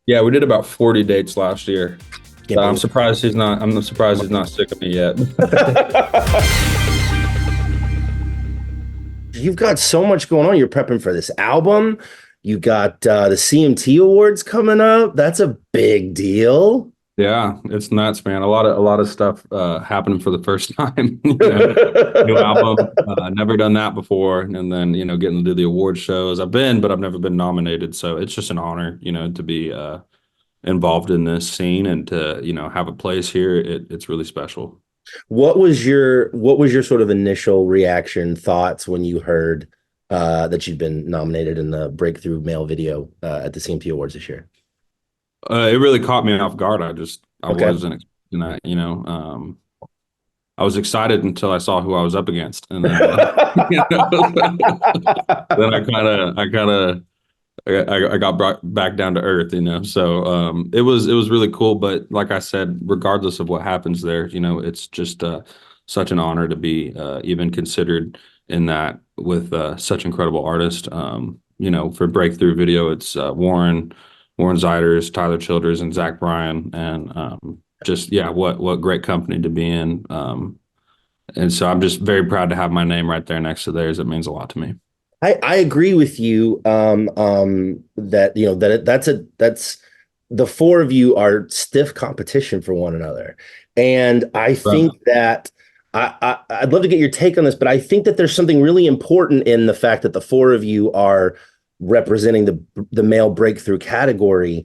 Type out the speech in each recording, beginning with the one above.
Yeah, we did about 40 dates last year. Can't So I'm believe surprised he's not. I'm surprised he's not sick of me yet. it. You've got so much going on. You're prepping for this album. You got the CMT Awards coming up. That's a big deal. Yeah, it's nuts, man. A lot of stuff happening for the first time. New album. Never done that before, and then getting to do the award shows. But I've never been nominated. So it's just an honor, to be involved in this scene and to have a place here. It's really special. What was your sort of initial reaction, thoughts when you heard that you'd been nominated in the Breakthrough Male Video at the CMT Awards this year? It really caught me off guard. I Okay. wasn't expecting that. I was excited until I saw who I was up against, and then then I got brought back down to earth. So it was really cool. But like I said, regardless of what happens there, it's just such an honor to be even considered in that with such incredible artists. For Breakthrough Video, it's Warren Zeiders, Tyler Childers, and Zach Bryan, and just yeah, what great company to be in. And so I'm just very proud to have my name right there next to theirs. It means a lot to me. I agree with you that that's the four of you are stiff competition for one another, and I Right. think that I'd love to get your take on this, but I think that there's something really important in the fact that the four of you are representing the male breakthrough category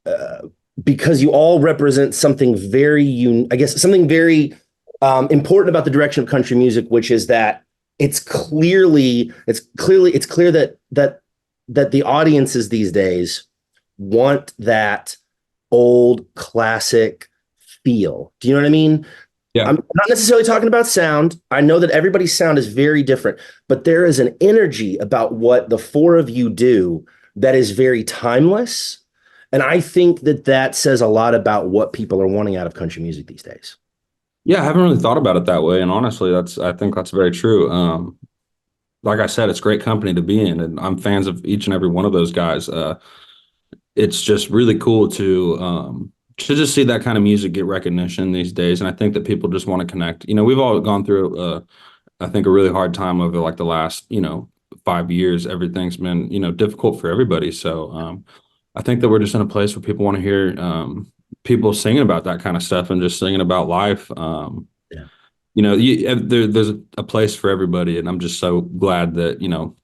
uh, because you all represent something I guess something very important about the direction of country music, which is that it's clear that the audiences these days want that old classic feel. Do you know what I mean? Yeah. I'm not necessarily talking about sound. I know that everybody's sound is very different, but there is an energy about what the four of you do that is very timeless. And I think that that says a lot about what people are wanting out of country music these days. Yeah, I haven't really thought about it that way, and honestly, I think that's very true. Like I said, it's great company to be in, and I'm fans of each and every one of those guys. It's just really cool to just see that kind of music get recognition these days, and I think that people just want to connect. We've all gone through, I think, a really hard time over like the last 5 years. Everything's been difficult for everybody, so I think that we're just in a place where people want to hear people singing about that kind of stuff and just singing about life. Yeah. There's a place for everybody, and I'm just so glad that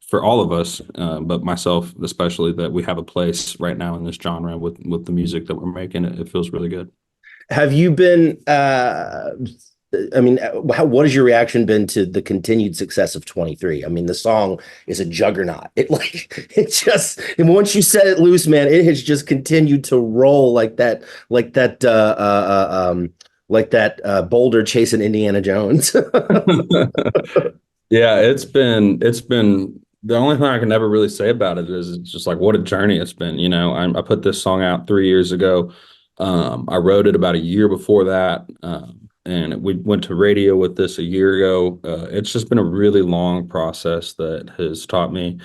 for all of us, but myself especially, that we have a place right now in this genre with the music that we're making. It feels really good. Have you been? I mean, what has your reaction been to the continued success of 23? I mean, the song is a juggernaut. And once you set it loose, man, it has just continued to roll like that, Boulder chasing Indiana Jones. Yeah, it's been the only thing I can never really say about it is it's just like what a journey it's been. I put this song out 3 years ago. I wrote it about a year before that, and we went to radio with this a year ago. It's just been a really long process that has taught me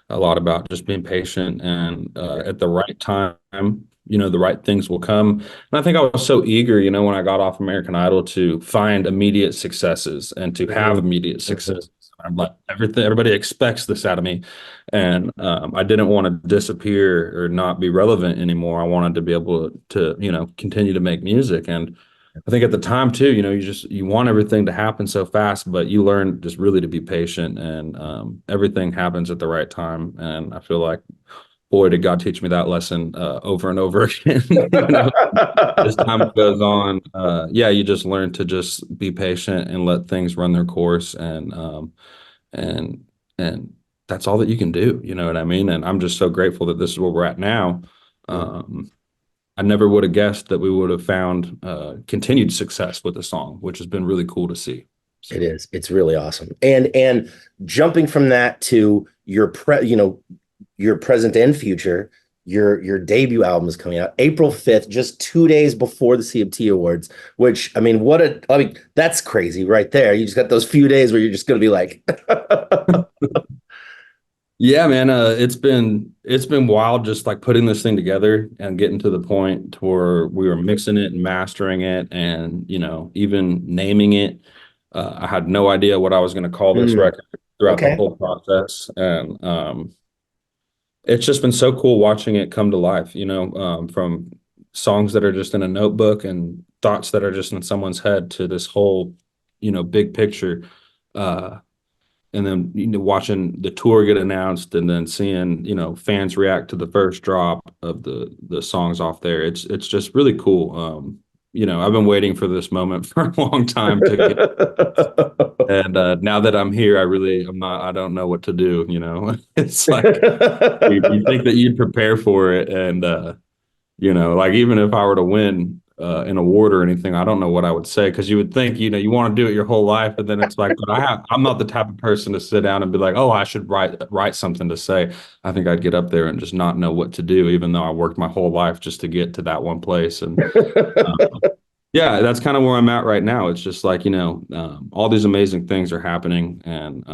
a lot about just being patient and at the right time, the right things will come. And I think I was so eager, when I got off American Idol to find immediate successes and to have immediate successes. I'm like everybody expects this out of me, and I didn't want to disappear or not be relevant anymore. I wanted to be able to continue to make music, and I think at the time too, you want everything to happen so fast, but you learn just really to be patient, and everything happens at the right time. And I feel like, boy, did God teach me that lesson over and over again. As time goes on, yeah, you just learn to just be patient and let things run their course, and and that's all that you can do. You know what I mean? And I'm just so grateful that this is where we're at now. Um, I never would have guessed that we would have found continued success with the song, which has been really cool to see. It So is. It's really awesome. And jumping from that to your present and future, your debut album is coming out April 5th, just 2 days before the CMT Awards, which I mean, that's crazy right there. You just got those few days where you're just gonna be like Yeah, man. It's been wild just like putting this thing together and getting to the point to where we were mixing it and mastering it and even naming it. I had no idea what I was going to call this Mm, record throughout the okay. whole process. And it's just been so cool watching it come to life, from songs that are just in a notebook and thoughts that are just in someone's head to this whole, big picture. Uh, and then watching the tour get announced and then seeing fans react to the first drop of the songs off there. It's just really cool. I've been waiting for this moment for a long time to get, and now that I'm here, I don't know what to do. It's like you think that you'd prepare for it, and like even if I were to win an award or anything, I don't know what I would say, because you would think, you want to do it your whole life, and then it's like, but I'm not the type of person to sit down and be like, oh, I should write something to say. I think I'd get up there and just not know what to do, even though I worked my whole life just to get to that one place. And yeah, that's kind of where I'm at right now. It's just like, all these amazing things are happening, and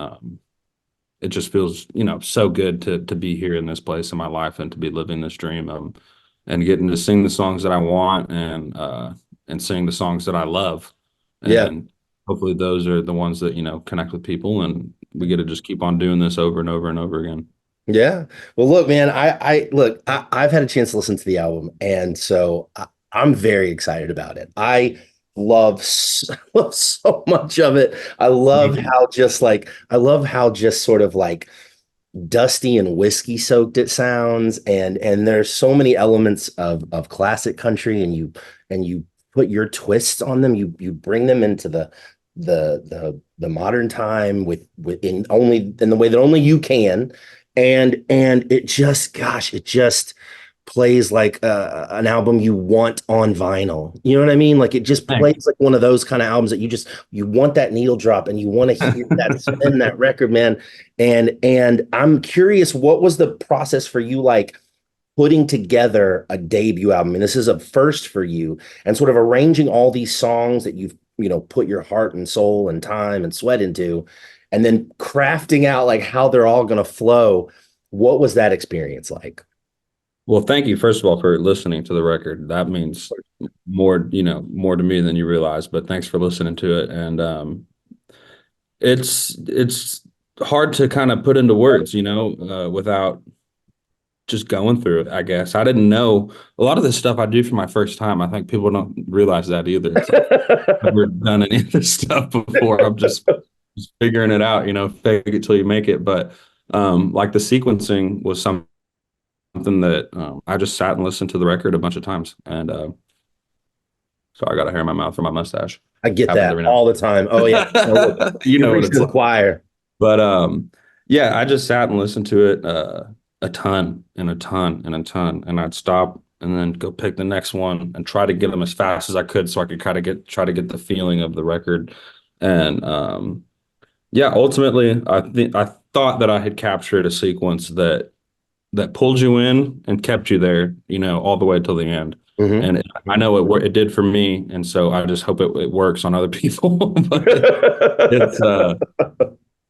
it just feels, so good to be here in this place in my life and to be living this dream, and getting to sing the songs that I want, and sing the songs that I love. Yeah. And hopefully those are the ones that, connect with people, and we get to just keep on doing this over and over and over again. Yeah. Well, look, man, I've had a chance to listen to the album, and so I'm very excited about it. Love so much of it. I love how just sort of like dusty and whiskey soaked it sounds, and there's so many elements of classic country, and you put your twists on them. You bring them into the modern time with in the way that only you can, and it just, gosh, it just plays like an album you want on vinyl. You know what I mean? Like it just Thanks. plays like one of those kind of albums that you want that needle drop, and you want to hear that spin that record, man. And I'm curious, what was the process for you like putting together a debut album? And this is a first for you, and sort of arranging all these songs that you've, put your heart and soul and time and sweat into, and then crafting out like how they're all going to flow. What was that experience like? Well, thank you, first of all, for listening to the record. That means more, more to me than you realize, but thanks for listening to it. And it's hard to kind of put into words, without just going through it, I guess. I didn't know a lot of this stuff I do for my first time. I think people don't realize that either. It's like I've never done any of this stuff before. I'm just figuring it out, fake it till you make it. But like the sequencing was something that I just sat and listened to the record a bunch of times. And so I got a hair in my mouth or my mustache. I get Happens that every now all the time. Oh yeah. you You know what preach to it's the like. choir. But yeah, I just sat and listened to it a ton and a ton and a ton, and I'd stop and then go pick the next one and try to get them as fast as I could, so I could kind of try to get the feeling of the record. And yeah, ultimately, I thought that I had captured a sequence that pulled you in and kept you there, all the way till the end. Mhm. And I know it did for me, and so I just hope it works on other people. But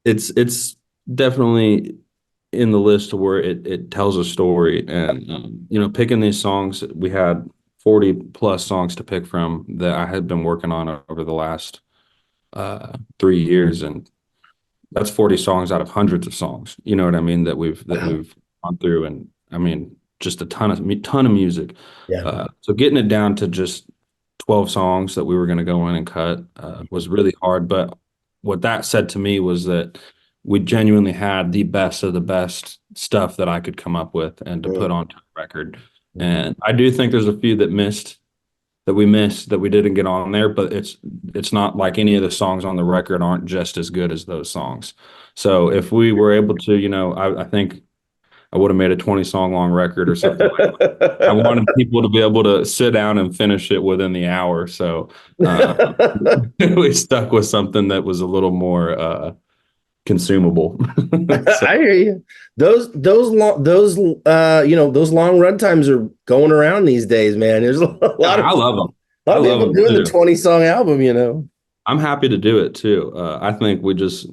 it's it's definitely in the list where it tells a story. And picking these songs, we had 40 plus songs to pick from that I had been working on over the last 3 years, and that's 40 songs out of hundreds of songs, you know what I mean, that we've Wow. gone through. And I mean, just a ton of music. Yeah. So getting it down to just 12 songs that we were going to go in and cut was really hard. But what that said to me was that we genuinely had the best of the best stuff that I could come up with and to put Mm. onto the record. And I do think there's a few that we missed that we didn't get on there, but it's not like any of the songs on the record aren't just as good as those songs. So if we were able to, I think I would have made a 20 song long record or something like that. I wanted people to be able to sit down and finish it within the hour. So uh, we stuck with something that was a little more consumable. So I hear you. Those long run times are going around these days, man. There's a yeah, lot of I love them. a lot I of love people them doing the too. 20 song album. I'm happy to do it too. I think we just,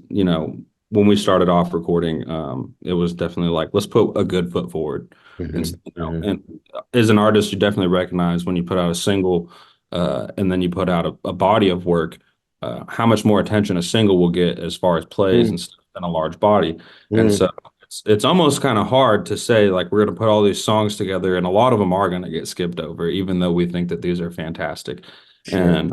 when we started off recording, it was definitely like, let's put a good foot forward. And, Hmm. Hmm. and as an artist, you definitely recognize when you put out a single, and then you put out a body of work, how much more attention a single will get as far as plays and stuff than a large body. And Hmm. so it's almost kind of hard to say like we're going to put all these songs together, and a lot of them are going to get skipped over, even though we think that these are fantastic. Sure. And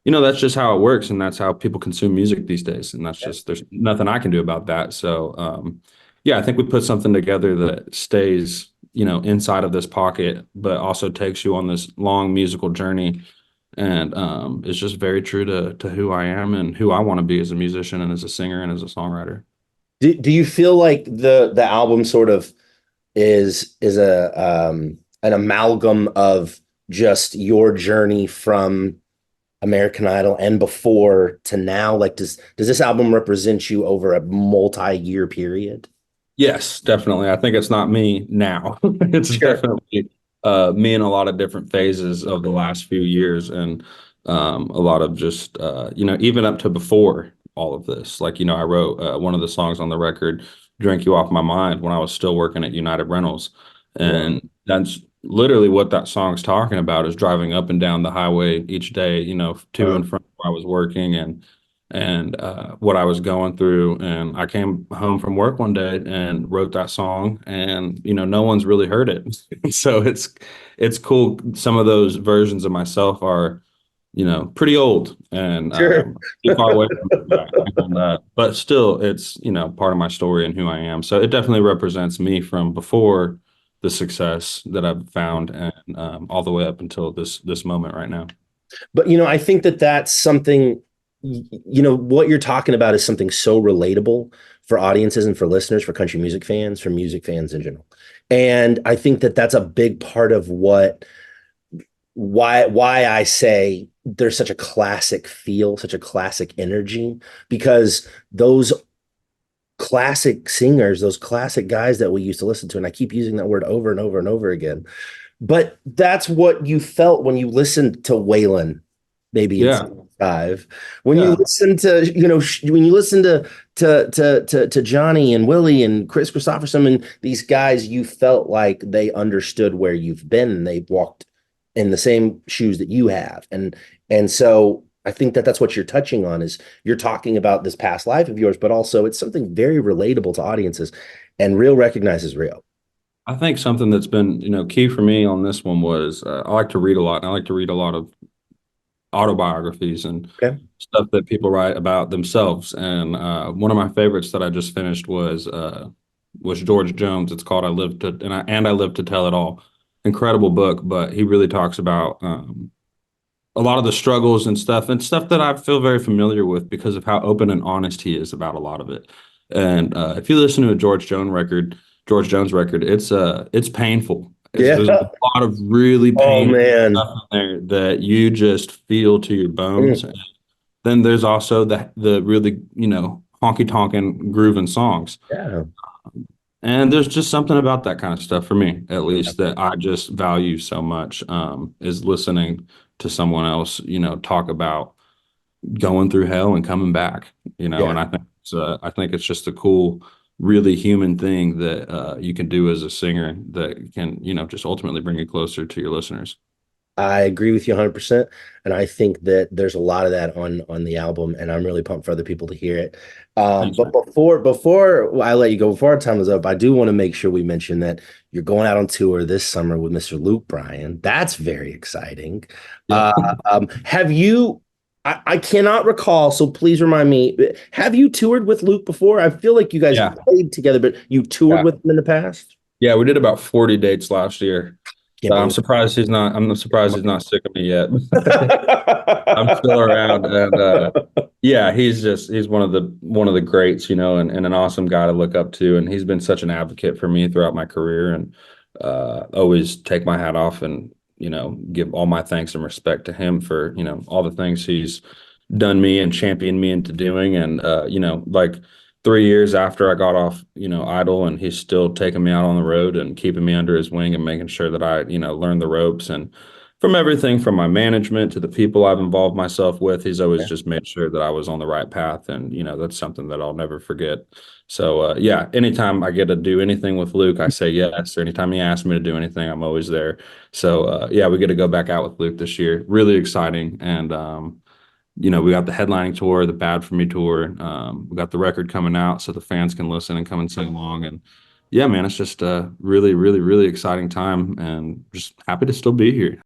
that's just how it works, and that's how people consume music these days. And that's just there's nothing I can do about that. So yeah, I think we put something together that stays, inside of this pocket, but also takes you on this long musical journey, and is just very true to who I am and who I want to be as a musician and as a singer and as a songwriter. Do you feel like the album sort of is a an amalgam of just your journey from American Idol and before to now? Like, does this album represent you over a multi-year period? Yes, definitely. I think it's not me now. It's Sure. definitely me in a lot of different phases of the last few years, and a lot of just even up to before all of this. Like, I wrote one of the songs on the record, "Drink You Off My Mind," when I was still working at United Rentals, Wow. and that's literally what that song's talking about, is driving up and down the highway each day, to Wow. and from where I was working, and what I was going through. And I came home from work one day and wrote that song, and no one's really heard it. So it's cool. Some of those versions of myself are pretty old and Sure. too far away from that. But still, it's part of my story and who I am. So it definitely represents me from before the success that I've found, and all the way up until this moment right now. But I think that that's something, what you're talking about is something so relatable for audiences and for listeners, for country music fans in general. And I think that that's a big part of why I say there's such a classic feel, such a classic energy, because those classic singers, those classic guys that we used to listen to, and I keep using that word over and over and over again, but that's what you felt when you listened to Waylon, maybe in Yeah. '75. When you Yeah. listen to, when you listen to Johnny and Willie and Chris Christopherson and these guys, you felt like they understood where you've been and they walked in the same shoes that you have. And so I think that that's what you're touching on is you're talking about this past life of yours, but also it's something very relatable to audiences and real recognizes real. I think something that's been, key for me on this one was I like to read a lot, and I like to read a lot of autobiographies and Okay. stuff that people write about themselves. And one of my favorites that I just finished was George Jones. It's called "I Live to," and I Live to Tell It All. Incredible book, but he really talks about a lot of the struggles and stuff that I feel very familiar with because of how open and honest he is about a lot of it. And if you listen to a George Jones record, it's painful. There's a Yeah. lot of really Oh painful man. stuff in there that you just feel to your bones. Mm. Then there's also the really, honky tonkin' grooving songs. Yeah. And there's just something about that kind of stuff for me, at least, that I just value so much, is listening to someone else, talk about going through hell and coming back, Yeah. and I think it's just a cool, really human thing that you can do as a singer that can, just ultimately bring you closer to your listeners. I agree with you 100%. And I think that there's a lot of that on the album, and I'm really pumped for other people to hear it. Thanks, But man. before I let you go, before our time is up, I do want to make sure we mention that you're going out on tour this summer with Mr. Luke Bryan. That's very exciting. Yeah. Have you, I cannot recall, so please remind me, have you toured with Luke before? I feel like you guys Yeah. played together, but you toured Yeah. with him in the past? Yeah. We did about 40 dates last year. Can't So believe I'm surprised he's not sick of me yet. I'm still around, it. and yeah, he's one of the greats, and an awesome guy to look up to, and he's been such an advocate for me throughout my career, and always take my hat off and give all my thanks and respect to him for all the things he's done me and championed me into doing, and like 3 years after I got off Idol, and he's still taking me out on the road and keeping me under his wing and making sure that I learn the ropes, and from everything from my management to the people I've involved myself with. He's always Yeah. just made sure that I was on the right path. And, that's something that I'll never forget. So, yeah, anytime I get to do anything with Luke, I say yes. Or anytime he asks me to do anything, I'm always there. So, yeah, we get to go back out with Luke this year. Really exciting. And, we got the headlining tour, the Bad For Me tour. We got the record coming out so the fans can listen and come and sing along. And yeah, man, it's just a really, really, really exciting time and just happy to still be here.